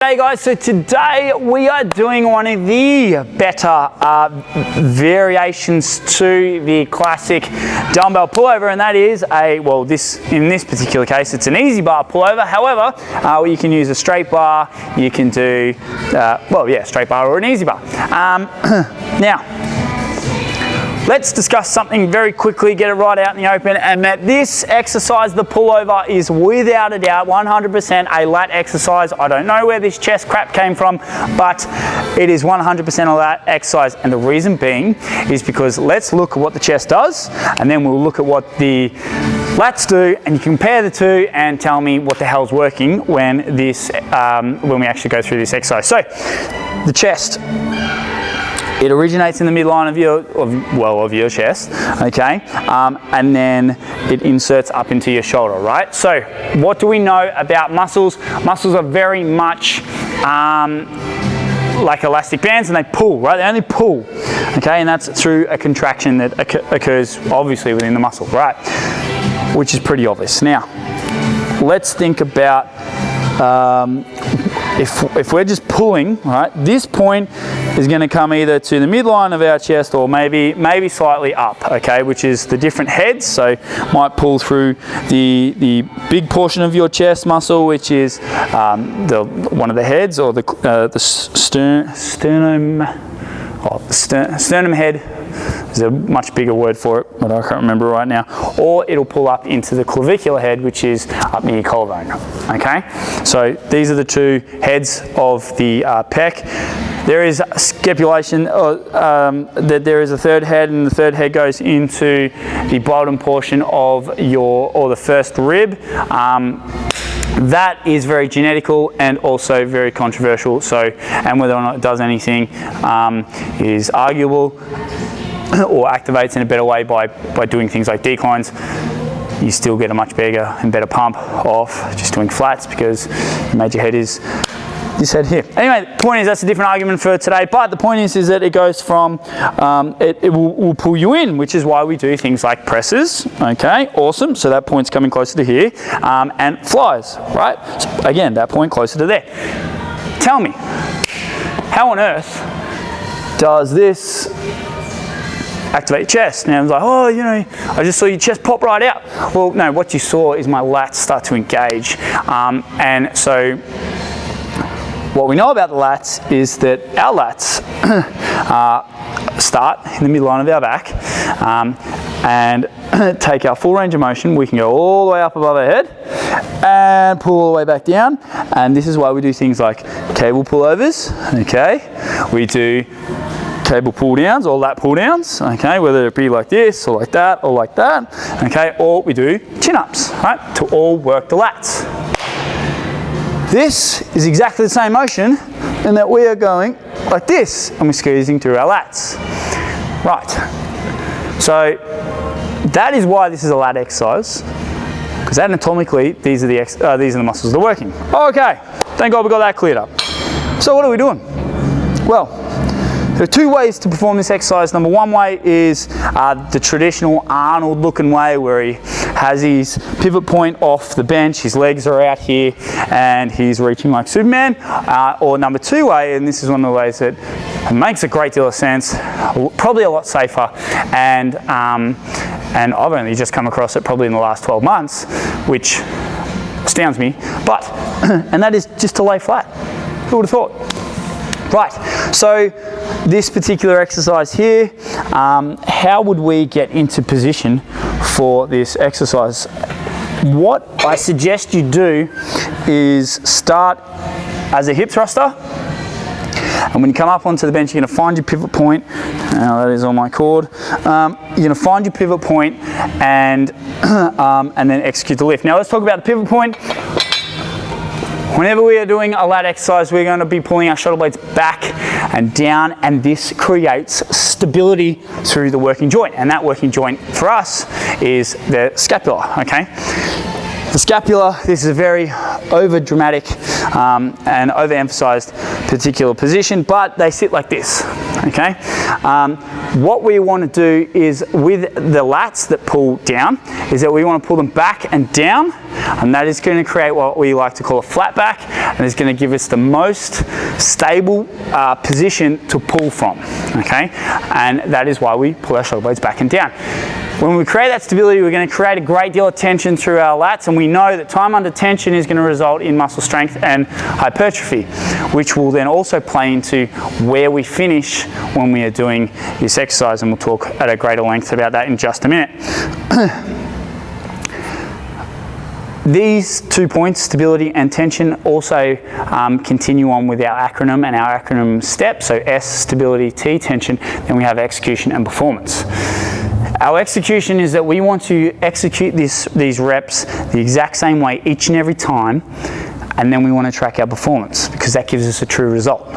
Hey guys, so today we are doing one of the better variations to the classic dumbbell pullover, and that is in this particular case, it's an easy bar pullover. However, you can use a straight bar, you can do, straight bar or an easy bar. Now, let's discuss something very quickly, get it right out in the open, and that this exercise, the pullover, is without a doubt 100% a lat exercise. I don't know where this chest crap came from, but it is 100% a lat exercise. And the reason being is because let's look at what the chest does, and then we'll look at what the lats do, and you compare the two and tell me what the hell's working when we actually go through this exercise. So, the chest. It originates in the midline of your chest, okay, and then it inserts up into your shoulder, right? So what do we know about muscles? Muscles are very much like elastic bands, and they pull, right? They only pull, okay, and that's through a contraction that occurs obviously within the muscle, right? Which is pretty obvious. Now, let's think about if we're just pulling, right, this point is going to come either to the midline of our chest or maybe slightly up, okay, which is the different heads. So might pull through the big portion of your chest muscle, which is one of the heads, or the sternum head. There's a much bigger word for it, but I can't remember right now. Or it'll pull up into the clavicular head, which is up near your collarbone, okay? So these are the two heads of the pec. There is scapulation, that there is a third head, and the third head goes into the bottom portion of the first rib. That is very genetical and also very controversial. So, and whether or not it does anything is arguable, or activates in a better way by doing things like declines. You still get a much bigger and better pump off just doing flats, because your major head is this head here. Anyway, the point is that's a different argument for today, but the point is that it goes from, it will pull you in, which is why we do things like presses, okay, awesome, so that point's coming closer to here, and flies, right, so again, that point closer to there. Tell me, how on earth does this activate your chest? Now it's like, oh, you know, I just saw your chest pop right out. Well, no, what you saw is my lats start to engage, and so what we know about the lats is that our lats start in the midline of our back and take our full range of motion. We can go all the way up above our head and pull all the way back down, and this is why we do things like cable pullovers, okay? We do cable pull downs or lat pull downs, okay, whether it be like this or like that or like that, okay, or we do chin ups, right, to all work the lats. This is exactly the same motion in that we are going like this and we're squeezing through our lats, right? So that is why this is a lat exercise, because anatomically these are the muscles that are working. Okay, thank God we got that cleared up. So what are we doing? Well, there are two ways to perform this exercise. Number one way is the traditional Arnold looking way, where he has his pivot point off the bench, his legs are out here, and he's reaching like Superman. Or number two way, and this is one of the ways that makes a great deal of sense, probably a lot safer, and I've only just come across it probably in the last 12 months, which astounds me, but, and that is just to lay flat. Who would have thought? Right, so this particular exercise here, how would we get into position for this exercise? What I suggest you do is start as a hip thruster, and when you come up onto the bench, you're going to find your pivot point. Now that is on my cord. You're going to find your pivot point and then execute the lift. Now let's talk about the pivot point. Whenever we are doing a lat exercise, we're going to be pulling our shoulder blades back and down, and this creates stability through the working joint, and that working joint for us is the scapula, okay? The scapula, this is a very over-dramatic and overemphasized particular position, but they sit like this, okay? What we want to do is with the lats that pull down, is that we want to pull them back and down, and that is going to create what we like to call a flat back, and it's going to give us the most stable position to pull from, okay? And that is why we pull our shoulder blades back and down. When we create that stability, we're going to create a great deal of tension through our lats, and we know that time under tension is going to result in muscle strength and hypertrophy, which will then also play into where we finish when we are doing this exercise, and we'll talk at a greater length about that in just a minute. These 2 points, stability and tension, also continue on with our acronym and our acronym steps. So S, stability, T, tension, then we have execution and performance. Our execution is that we want to execute these reps the exact same way each and every time, and then we want to track our performance because that gives us a true result.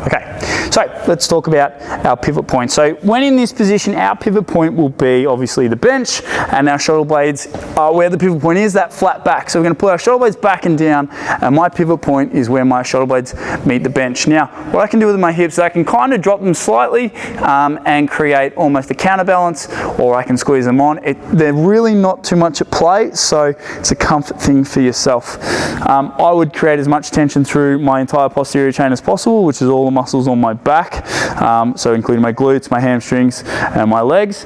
Okay, so let's talk about our pivot point. So when in this position, our pivot point will be obviously the bench, and our shoulder blades are where the pivot point is, that flat back. So we're going to pull our shoulder blades back and down, and my pivot point is where my shoulder blades meet the bench. Now, what I can do with my hips, I can kind of drop them slightly and create almost a counterbalance, or I can squeeze them on. They're really not too much at play, so it's a comfort thing for yourself. I would create as much tension through my entire posterior chain as possible, which is all the muscles on my back, so including my glutes, my hamstrings, and my legs,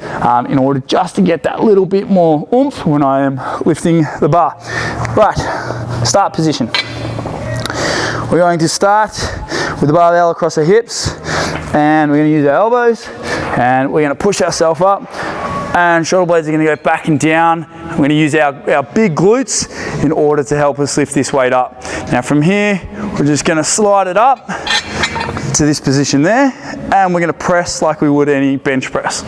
in order just to get that little bit more oomph when I am lifting the bar. Right, start position. We're going to start with the barbell across the hips, and we're going to use our elbows, and we're going to push ourselves up, and shoulder blades are going to go back and down. We're going to use our big glutes in order to help us lift this weight up. Now from here, we're just going to slide it up to this position there, and we're going to press like we would any bench press.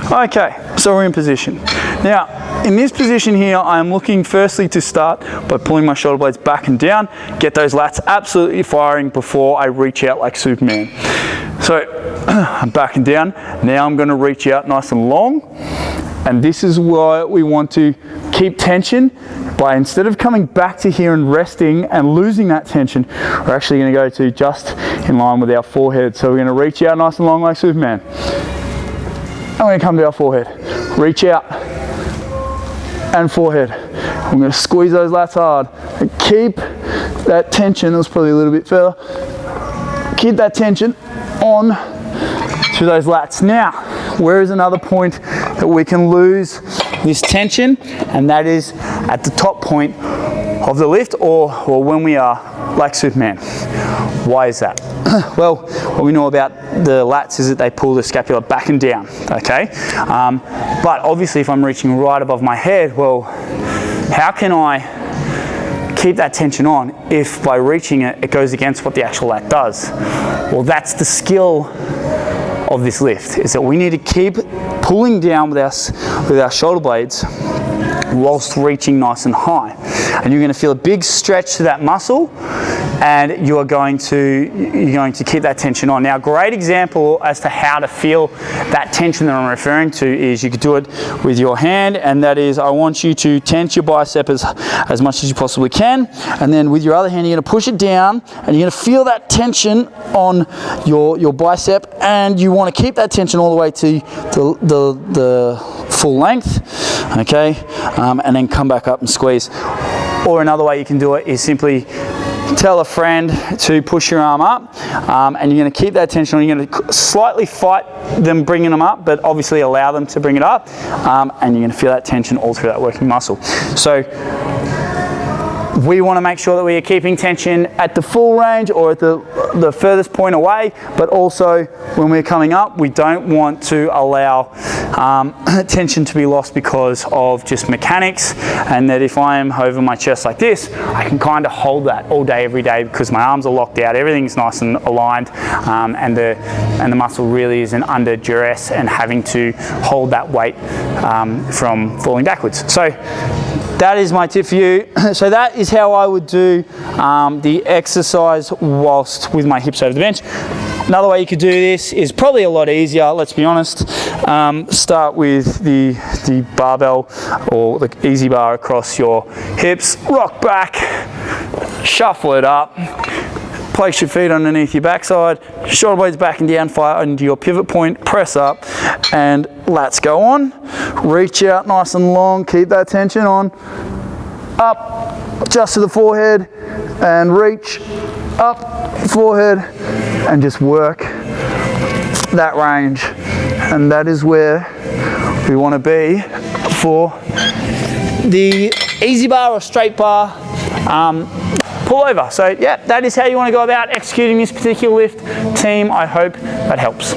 Okay, so we're in position. Now, in this position here, I'm looking firstly to start by pulling my shoulder blades back and down, get those lats absolutely firing before I reach out like Superman. So, I'm back and down. Now I'm going to reach out nice and long, and this is why we want to keep tension. By instead of coming back to here and resting and losing that tension, we're actually going to go to just in line with our forehead. So we're going to reach out nice and long like Superman. And we're going to come to our forehead. Reach out and forehead. We're going to squeeze those lats hard and keep that tension. That was probably a little bit further. Keep that tension on to those lats. Now, where is another point that we can lose this tension? And that is at the top point of the lift, or when we are like Superman. Why is that? Well, what we know about the lats is that they pull the scapula back and down, okay? But obviously if I'm reaching right above my head, well, how can I keep that tension on if by reaching it, it goes against what the actual lat does? Well, that's the skill of this lift, is that we need to keep pulling down with our shoulder blades whilst reaching nice and high. And you're going to feel a big stretch to that muscle, and you're going to keep that tension on. Now, a great example as to how to feel that tension that I'm referring to is you could do it with your hand, and that is, I want you to tense your bicep as much as you possibly can, and then with your other hand you're going to push it down, and you're going to feel that tension on your bicep, and you want to keep that tension all the way to the full length, okay, and then come back up and squeeze. Or another way you can do it is simply tell a friend to push your arm up, and you're going to keep that tension on. You're going to slightly fight them bringing them up, but obviously allow them to bring it up, and you're going to feel that tension all through that working muscle. So we want to make sure that we are keeping tension at the full range or at the furthest point away, but also when we're coming up, we don't want to allow tension to be lost because of just mechanics, and that if I am over my chest like this, I can kind of hold that all day, every day, because my arms are locked out, everything's nice and aligned, and the muscle really isn't under duress and having to hold that weight from falling backwards. So that is my tip for you. So that is how I would do the exercise whilst with my hips over the bench. Another way you could do this is probably a lot easier, let's be honest. Start with the barbell or the easy bar across your hips, rock back, shuffle it up, place your feet underneath your backside, shoulder blades back and down, fire into your pivot point, press up, and lats go on. Reach out nice and long, keep that tension on. Up, just to the forehead, and reach, up, forehead, and just work that range. And that is where we want to be for the easy bar or straight bar pullover. So yeah, that is how you want to go about executing this particular lift. Team, I hope that helps.